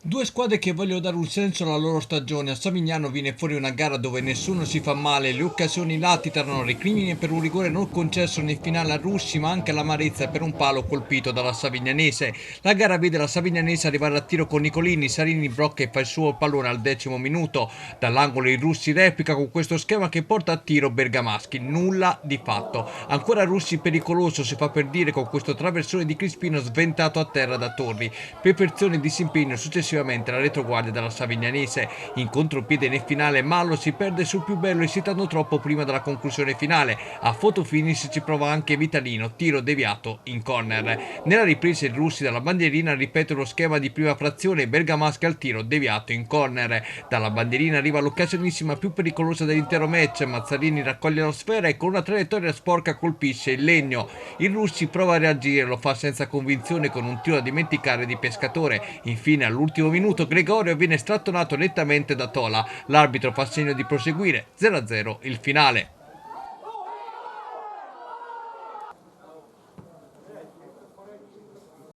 Due squadre che vogliono dare un senso alla loro stagione. A Savignano viene fuori una gara dove nessuno si fa male, le occasioni latitano, recrimini per un rigore non concesso nel finale a Russi, ma anche l'amarezza per un palo colpito dalla Savignanese. La gara vede la Savignanese arrivare a tiro con Nicolini, Sarini blocca e fa il suo pallone al 10° minuto. Dall'angolo i Russi replica con questo schema che porta a tiro Bergamaschi, nulla di fatto. Ancora Russi pericoloso, si fa per dire con questo traversone di Crispino sventato a terra da Torri. Perfezione e disimpegno successivamente la retroguardia della Savignanese. In contropiede nel finale Mallo si perde sul più bello esitando troppo prima della conclusione finale. A photo finish ci prova anche Vitalino, tiro deviato in corner. Nella ripresa i russi dalla bandierina ripetono lo schema di prima frazione, Bergamaschi al tiro deviato in corner. Dalla bandierina arriva l'occasionissima più pericolosa dell'intero match, Mazzarini raccoglie la sfera e con una traiettoria sporca colpisce il legno. Il russi prova a reagire, lo fa senza convinzione con un tiro da dimenticare di Pescatore. Infine all'ultimo minuto Gregorio viene strattonato nettamente da Tola. L'arbitro fa segno di proseguire, 0-0 il finale.